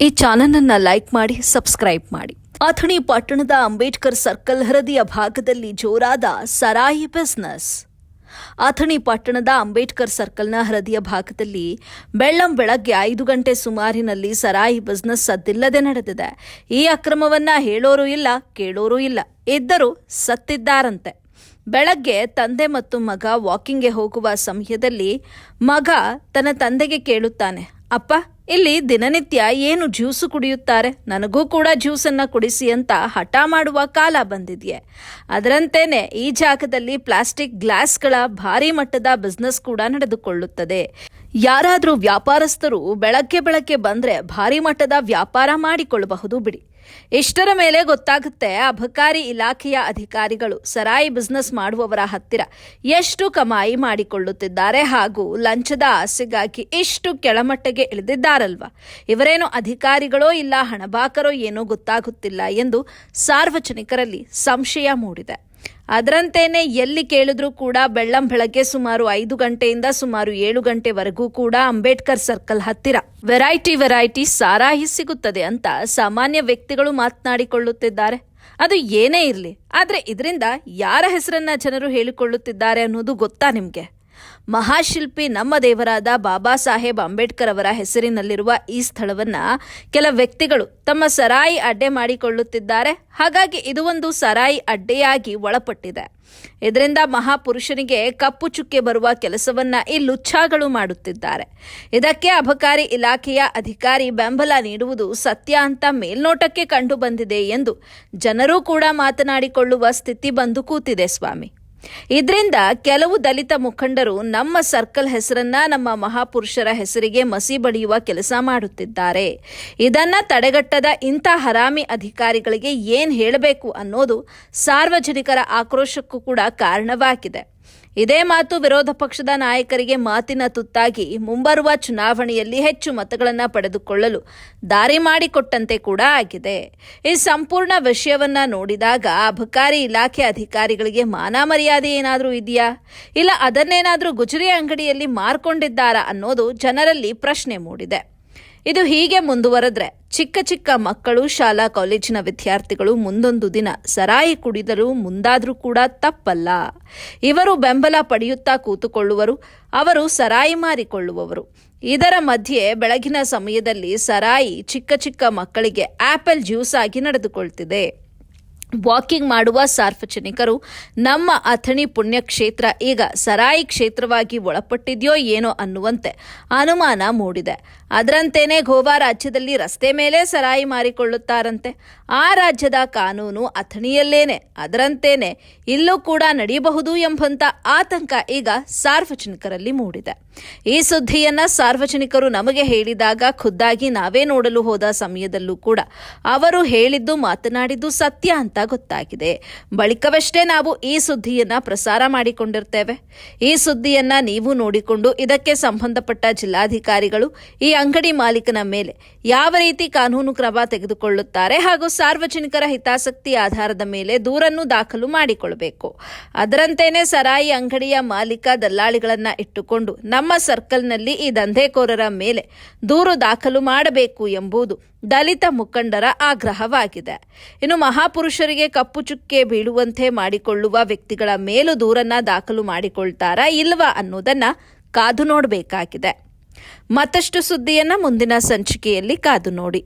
ಈ ಚಾನಲನ್ನು ಲೈಕ್ ಮಾಡಿ, ಸಬ್ಸ್ಕ್ರೈಬ್ ಮಾಡಿ. ಅಥಣಿ ಪಟ್ಟಣದ ಅಂಬೇಡ್ಕರ್ ಸರ್ಕಲ್ ಹೃದಯ ಭಾಗದಲ್ಲಿ ಜೋರಾದ ಸರಾಯಿ ಬಿಸ್ನೆಸ್. ಅಥಣಿ ಪಟ್ಟಣದ ಅಂಬೇಡ್ಕರ್ ಸರ್ಕಲ್ನ ಹೃದಯ ಭಾಗದಲ್ಲಿ ಬೆಳಗ್ಗೆ 5 ಗಂಟೆ ಸುಮಾರಿನಲ್ಲಿ ಸರಾಯಿ ಬಿಸ್ನೆಸ್ ಸದ್ದಿಲ್ಲದೆ ನಡೆದಿದೆ. ಈ ಅಕ್ರಮವನ್ನ ಹೇಳೋರು ಇಲ್ಲ, ಕೇಳೋರು ಇಲ್ಲ, ಇದ್ದರೂ ಸತ್ತಿದ್ದಾರಂತೆ. ಬೆಳಗ್ಗೆ ತಂದೆ ಮತ್ತು ಮಗ ವಾಕಿಂಗ್ಗೆ ಹೋಗುವ ಸಮಯದಲ್ಲಿ ಮಗ ತನ್ನ ತಂದೆಗೆ ಕೇಳುತ್ತಾನೆ, ಅಪ್ಪ, ಇಲ್ಲಿ ದಿನನಿತ್ಯ ಏನು ಜ್ಯೂಸು ಕುಡಿಯುತ್ತಾರೆ, ನನಗೂ ಕೂಡ ಜ್ಯೂಸನ್ನು ಕುಡಿಸಿ ಅಂತ ಹಠ ಮಾಡುವ ಕಾಲ ಬಂದಿದೆಯೇ. ಅದರಂತೆಯೇ ಈ ಜಾಗದಲ್ಲಿ ಪ್ಲಾಸ್ಟಿಕ್ ಗ್ಲಾಸ್ಗಳ ಭಾರಿ ಮಟ್ಟದ ಬಿಸ್ನೆಸ್ ಕೂಡ ನಡೆದುಕೊಳ್ಳುತ್ತದೆ. ಯಾರಾದರೂ ವ್ಯಾಪಾರಸ್ಥರು ಬೆಳಗ್ಗೆ ಬಂದರೆ ಭಾರಿ ಮಟ್ಟದ ವ್ಯಾಪಾರ ಮಾಡಿಕೊಳ್ಳಬಹುದು ಬಿಡಿ. ಇಷ್ಟರ ಮೇಲೆ ಗೊತ್ತಾಗುತ್ತೆ ಅಬಕಾರಿ ಇಲಾಖೆಯ ಅಧಿಕಾರಿಗಳು ಸರಾಯಿ ಬಿಸ್ನೆಸ್ ಮಾಡುವವರ ಹತ್ತಿರ ಎಷ್ಟು ಕಮಾಯಿ ಮಾಡಿಕೊಳ್ಳುತ್ತಿದ್ದಾರೆ ಹಾಗೂ ಲಂಚದ ಆಸೆಗಾಗಿ ಇಷ್ಟು ಕೆಳಮಟ್ಟಕ್ಕೆ ಇಳಿದಿದ್ದಾರಲ್ವಾ. ಇವರೇನು ಅಧಿಕಾರಿಗಳೋ ಇಲ್ಲ ಹಣಬಾಕರೋ ಏನೋ ಗೊತ್ತಾಗುತ್ತಿಲ್ಲ ಎಂದು ಸಾರ್ವಜನಿಕರಲ್ಲಿ ಸಂಶಯ ಮೂಡಿದೆ. ಅದರಂತೆಯೇ ಎಲ್ಲಿ ಕೇಳಿದ್ರೂ ಕೂಡ ಬೆಳಗ್ಗೆ ಸುಮಾರು 5 ಗಂಟೆಯಿಂದ ಸುಮಾರು 7 ಗಂಟೆವರೆಗೂ ಕೂಡ ಅಂಬೇಡ್ಕರ್ ಸರ್ಕಲ್ ಹತ್ತಿರ ವೆರೈಟಿ ಸಾರಾಯಿ ಸಿಗುತ್ತದೆ ಅಂತ ಸಾಮಾನ್ಯ ವ್ಯಕ್ತಿಗಳು ಮಾತನಾಡಿಕೊಳ್ಳುತ್ತಿದ್ದಾರೆ. ಅದು ಏನೇ ಇರಲಿ, ಆದರೆ ಇದರಿಂದ ಯಾರ ಹೆಸರನ್ನ ಜನರು ಹೇಳಿಕೊಳ್ಳುತ್ತಿದ್ದಾರೆ ಅನ್ನೋದು ಗೊತ್ತಾ ನಿಮಗೆ? ಮಹಾಶಿಲ್ಪಿ ನಮ್ಮ ದೇವರಾದ ಬಾಬಾ ಸಾಹೇಬ್ ಅಂಬೇಡ್ಕರ್ ಅವರ ಹೆಸರಿನಲ್ಲಿರುವ ಈ ಸ್ಥಳವನ್ನ ಕೆಲ ವ್ಯಕ್ತಿಗಳು ತಮ್ಮ ಸರಾಯಿ ಅಡ್ಡೆ ಮಾಡಿಕೊಳ್ಳುತ್ತಿದ್ದಾರೆ. ಹಾಗಾಗಿ ಇದು ಒಂದು ಸರಾಯಿ ಅಡ್ಡೆಯಾಗಿ ಒಳಪಟ್ಟಿದೆ. ಇದರಿಂದ ಮಹಾಪುರುಷನಿಗೆ ಕಪ್ಪು ಚುಕ್ಕೆ ಬರುವ ಕೆಲಸವನ್ನ ಈ ಲುಚ್ಚಾಗಳು ಮಾಡುತ್ತಿದ್ದಾರೆ. ಇದಕ್ಕೆ ಅಬಕಾರಿ ಇಲಾಖೆಯ ಅಧಿಕಾರಿ ಬೆಂಬಲ ನೀಡುವುದು ಸತ್ಯ ಅಂತ ಮೇಲ್ನೋಟಕ್ಕೆ ಕಂಡು ಬಂದಿದೆ ಎಂದು ಜನರೂ ಕೂಡ ಮಾತನಾಡಿಕೊಳ್ಳುವ ಸ್ಥಿತಿ ಬಂದು ಕೂತಿದೆ ಸ್ವಾಮಿ. ಇದರಿಂದ ಕೆಲವು ದಲಿತ ಮುಖಂಡರು ನಮ್ಮ ಸರ್ಕಲ್ ಹೆಸರನ್ನ ನಮ್ಮ ಮಹಾಪುರುಷರ ಹೆಸರಿಗೆ ಮಸಿ ಬಳಿಯುವ ಕೆಲಸ ಮಾಡುತ್ತಿದ್ದಾರೆ. ಇದನ್ನ ತಡೆಗಟ್ಟದ ಇಂಥ ಹರಾಮಿ ಅಧಿಕಾರಿಗಳಿಗೆ ಏನ್ ಹೇಳಬೇಕು ಅನ್ನೋದು ಸಾರ್ವಜನಿಕರ ಆಕ್ರೋಶಕ್ಕೂ ಕೂಡ ಕಾರಣವಾಗಿದೆ. ಇದೇ ಮಾತು ವಿರೋಧ ಪಕ್ಷದ ನಾಯಕರಿಗೆ ಮಾತಿನ ತುತ್ತಾಗಿ ಮುಂಬರುವ ಚುನಾವಣೆಯಲ್ಲಿ ಹೆಚ್ಚು ಮತಗಳನ್ನು ಪಡೆದುಕೊಳ್ಳಲು ದಾರಿ ಮಾಡಿಕೊಟ್ಟಂತೆ ಕೂಡ ಆಗಿದೆ. ಈ ಸಂಪೂರ್ಣ ವಿಷಯವನ್ನ ನೋಡಿದಾಗ ಅಬಕಾರಿ ಇಲಾಖೆ ಅಧಿಕಾರಿಗಳಿಗೆ ಮಾನ ಮರ್ಯಾದೆ ಏನಾದರೂ ಇದೆಯಾ, ಇಲ್ಲ ಅದನ್ನೇನಾದರೂ ಗುಜರಿ ಅಂಗಡಿಯಲ್ಲಿ ಮಾರ್ಕೊಂಡಿದ್ದಾರಾ ಅನ್ನೋದು ಜನರಲ್ಲಿ ಪ್ರಶ್ನೆ ಮೂಡಿದೆ. ಇದು ಹೀಗೆ ಮುಂದುವರೆದ್ರೆ ಚಿಕ್ಕ ಮಕ್ಕಳು, ಶಾಲಾ ಕಾಲೇಜಿನ ವಿದ್ಯಾರ್ಥಿಗಳು ಮುಂದೊಂದು ದಿನ ಸರಾಯಿ ಕುಡಿದರೂ ಮುಂದಾದರೂ ಕೂಡ ತಪ್ಪಲ್ಲ. ಇವರು ಬೆಂಬಲ ಪಡೆಯುತ್ತಾ ಕೂತುಕೊಳ್ಳುವರು, ಅವರು ಸರಾಯಿ ಮಾರಿಕೊಳ್ಳುವವರು. ಇದರ ಮಧ್ಯೆ ಬೆಳಗಿನ ಸಮಯದಲ್ಲಿ ಸರಾಯಿ ಚಿಕ್ಕ ಮಕ್ಕಳಿಗೆ ಆಪಲ್ ಜ್ಯೂಸ್ ಆಗಿ ನಡೆದುಕೊಳ್ತಿದೆ. ವಾಕಿಂಗ್ ಮಾಡುವ ಸಾರ್ವಜನಿಕರು ನಮ್ಮ ಅಥಣಿ ಪುಣ್ಯಕ್ಷೇತ್ರ ಈಗ ಸರಾಯಿ ಕ್ಷೇತ್ರವಾಗಿ ಒಳಪಟ್ಟಿದೆಯೋ ಏನೋ ಅನ್ನುವಂತೆ ಅನುಮಾನ ಮೂಡಿದೆ. ಅದರಂತೆಯೇ ಗೋವಾ ರಾಜ್ಯದಲ್ಲಿ ರಸ್ತೆ ಮೇಲೆ ಸರಾಯಿ ಮಾರಿಕೊಳ್ಳುತ್ತಾರಂತೆ. ಆ ರಾಜ್ಯದ ಕಾನೂನು ಅಥಣಿಯಲ್ಲೇನೆ, ಅದರಂತೆಯೇ ಇಲ್ಲೂ ಕೂಡ ನಡೆಯಬಹುದು ಎಂಬಂತ ಆತಂಕ ಈಗ ಸಾರ್ವಜನಿಕರಲ್ಲಿ ಮೂಡಿದೆ. ಈ ಸುದ್ದಿಯನ್ನ ಸಾರ್ವಜನಿಕರು ನಮಗೆ ಹೇಳಿದಾಗ ಖುದ್ದಾಗಿ ನಾವೇ ನೋಡಲು ಹೋದ ಸಮಯದಲ್ಲೂ ಕೂಡ ಅವರು ಹೇಳಿದ್ದು ಮಾತನಾಡಿದ್ದು ಸತ್ಯ ಅಂತ ಗೊತ್ತಾಗಿದೆ. ಬಳಿಕವಷ್ಟೇ ನಾವು ಈ ಸುದ್ದಿಯನ್ನ ಪ್ರಸಾರ ಮಾಡಿಕೊಂಡಿರ್ತೇವೆ. ಈ ಸುದ್ದಿಯನ್ನ ನೀವು ನೋಡಿಕೊಂಡು ಇದಕ್ಕೆ ಸಂಬಂಧಪಟ್ಟ ಜಿಲ್ಲಾಧಿಕಾರಿಗಳು ಈ ಅಂಗಡಿ ಮಾಲೀಕನ ಮೇಲೆ ಯಾವ ರೀತಿ ಕಾನೂನು ಕ್ರಮ ತೆಗೆದುಕೊಳ್ಳುತ್ತಾರೆ ಹಾಗೂ ಸಾರ್ವಜನಿಕರ ಹಿತಾಸಕ್ತಿ ಆಧಾರದ ಮೇಲೆ ದೂರನ್ನು ದಾಖಲು ಮಾಡಿಕೊಳ್ಳಬೇಕು. ಅದರಂತೆಯೇ ಸರಾಯಿ ಅಂಗಡಿಯ ಮಾಲೀಕ ದಲ್ಲಾಳಿಗಳನ್ನ ಇಟ್ಟುಕೊಂಡು ನಮ್ಮ ಸರ್ಕಲ್ನಲ್ಲಿ ಈ ದಂಧೆಕೋರರ ಮೇಲೆ ದೂರು ದಾಖಲು ಮಾಡಬೇಕು ಎಂಬುದು ದಲಿತ ಮುಖಂಡರ ಆಗ್ರಹವಾಗಿದೆ. ಇನ್ನು ಮಹಾಪುರುಷರಿಗೆ ಕಪ್ಪು ಚುಕ್ಕೆ ಬೀಳುವಂತೆ ಮಾಡಿಕೊಳ್ಳುವ ವ್ಯಕ್ತಿಗಳ ಮೇಲೂ ದೂರನ್ನ ದಾಖಲು ಮಾಡಿಕೊಳ್ತಾರಾ ಇಲ್ವಾ ಅನ್ನೋದನ್ನ ಕಾದು ನೋಡಬೇಕಾಗಿದೆ. ಮತ್ತಷ್ಟು ಸುದ್ದಿಯನ್ನ ಮುಂದಿನ ಸಂಚಿಕೆಯಲ್ಲಿ ಕಾದು ನೋಡಿ.